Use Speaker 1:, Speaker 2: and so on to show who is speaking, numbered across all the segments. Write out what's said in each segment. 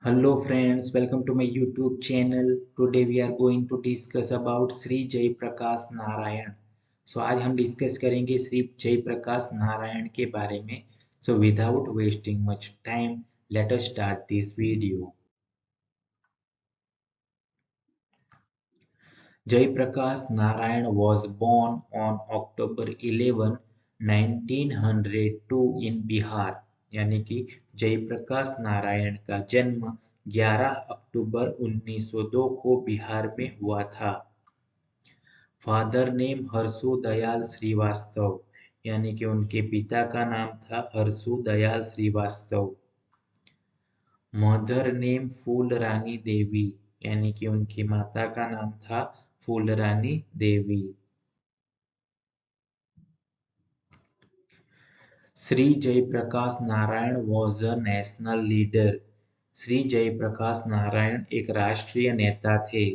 Speaker 1: Hello friends, welcome to my YouTube channel. Today we are going to discuss about Shri जय प्रकाश नारायण. आज हम discuss करेंगे श्री जय प्रकाश नारायण के बारे में. Without wasting much time, let us start this video. Jay Prakash Narayan was born on October 11, 1902 in Bihar. यानी कि जयप्रकाश नारायण का जन्म 11 अक्टूबर 1902 को बिहार में हुआ था. फादर नेम हर्षु दयाल श्रीवास्तव, यानी कि उनके पिता का नाम था हर्षु दयाल श्रीवास्तव. मदर नेम फूलरानी देवी, यानी कि उनकी माता का नाम था Phoolrani Devi. Shri Jayaprakash Narayan was a national leader. Shri Jayaprakash Narayan एक राष्ट्रीय नेता थे.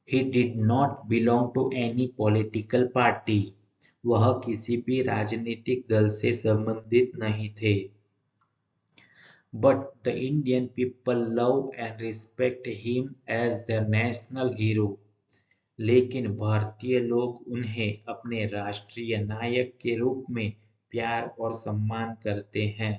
Speaker 1: He did not belong to any political party. वह किसी भी राजनीतिक दल से संबंधित नहीं थे. But the Indian people love and respect him as their national hero. लेकिन भारतीय लोग उन्हें अपने राष्ट्रीय नायक के रूप में प्यार और सम्मान करते हैं.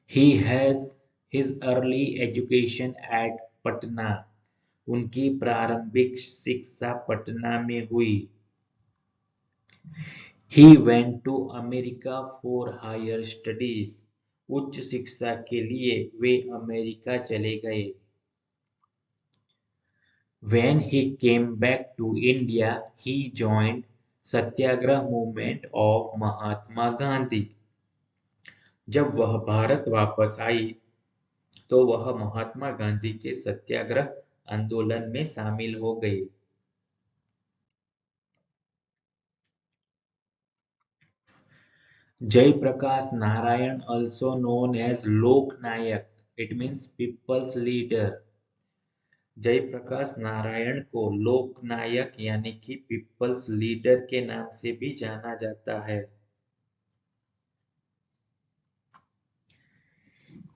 Speaker 1: He has his early education at Patna. उनकी प्रारंभिक शिक्षा पटना में हुई. He went to America for higher studies. उच्च शिक्षा के लिए वे अमेरिका चले गए. When he came back to India, he joined Satyagraha movement of Mahatma Gandhi. जब वह भारत वापस आई तो वह महात्मा गांधी के सत्याग्रह आंदोलन में शामिल हो गई. Jay Prakash Narayan, also known as Lok Nayak, it means people's leader. जय प्रकाश नारायण को लोक नायक यानी कि पीपल्स लीडर के नाम से भी जाना जाता है.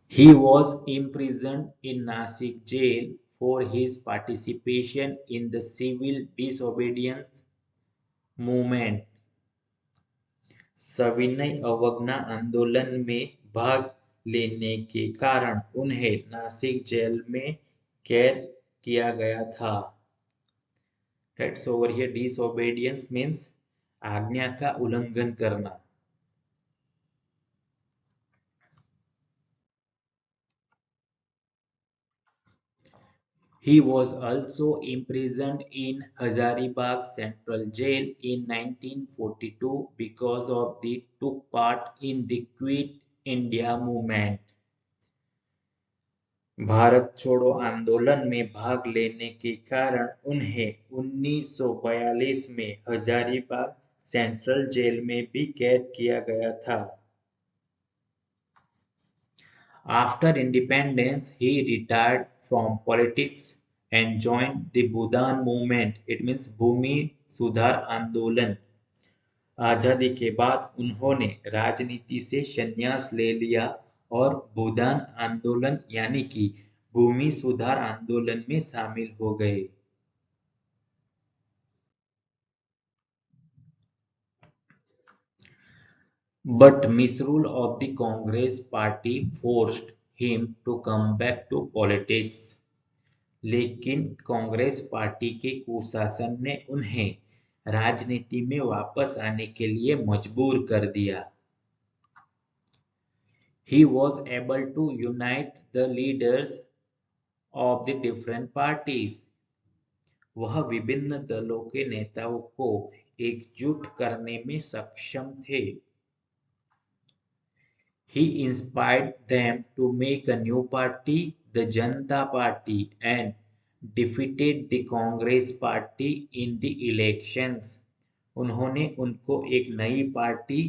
Speaker 1: He was imprisoned in Nasik jail for his participation in the civil disobedience movement. सविनय अवज्ञा आंदोलन में भाग लेने के कारण उन्हें नासिक जेल में कैद किया गया था. That's over here. Disobedience means आज्ञा का उल्लंघन करना. He was also imprisoned in Hazaribagh Central Jail in 1942 because of the took part in the Quit India movement. Bharat छोड़ो आंदोलन में भाग लेने के कारण उन्हें 1942 में हजारीबाग सेंट्रल जेल में भी कैद किया गया था. After independence, he retired from politics and joined the Bhudan movement. It means भूमि सुधार आंदोलन. आजादी के बाद उन्होंने राजनीति से संन्यास ले लिया और भूदान आंदोलन यानी कि भूमि सुधार आंदोलन में शामिल हो गए. But misrule of the Congress party forced him to come back to politics. लेकिन कांग्रेस पार्टी के कुशासन ने उन्हें राजनीति में वापस आने के लिए मजबूर कर दिया. He was able to unite the leaders of the different parties. वह विभिन्न दलों के नेताओं को एकजुट करने में सक्षम थे. He inspired them to make a new party, the Janata Party, and defeated the Congress Party in the elections. उन्होंने उनको एक नई पार्टी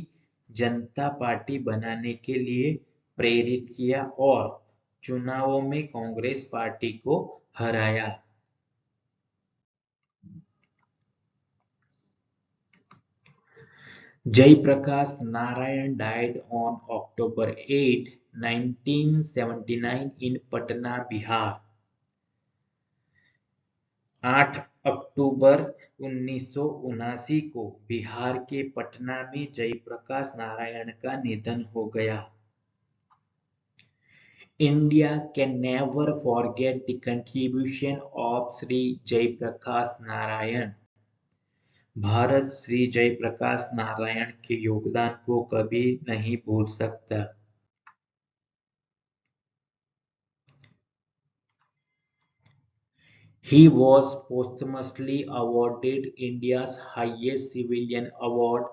Speaker 1: जनता पार्टी बनाने के लिए प्रेरित किया और चुनावों में कांग्रेस पार्टी को हराया. Jayaprakash Narayan died on October 8, 1979 in Patna, Bihar. 8 अक्टूबर 1979 को बिहार के पटना में जयप्रकाश नारायण का निधन हो गया। India can never forget the contribution of Sri Jayaprakash Narayan. Bharat Shri Jayaprakash Narayan के योगदान को कभी नहीं भूल सकता। He was posthumously awarded India's highest civilian award,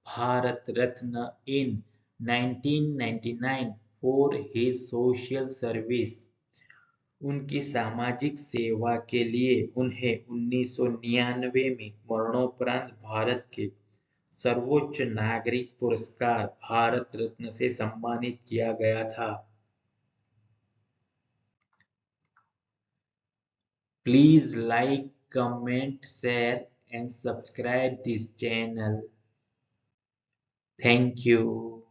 Speaker 1: Bharat Ratna, in 1999 for his social service. उनकी सामाजिक सेवा के लिए उन्हें 1999 में मरणोपरांत भारत के सर्वोच्च नागरिक पुरस्कार भारत रत्न से सम्मानित किया गया था। Please like, comment, share and subscribe this channel. Thank you.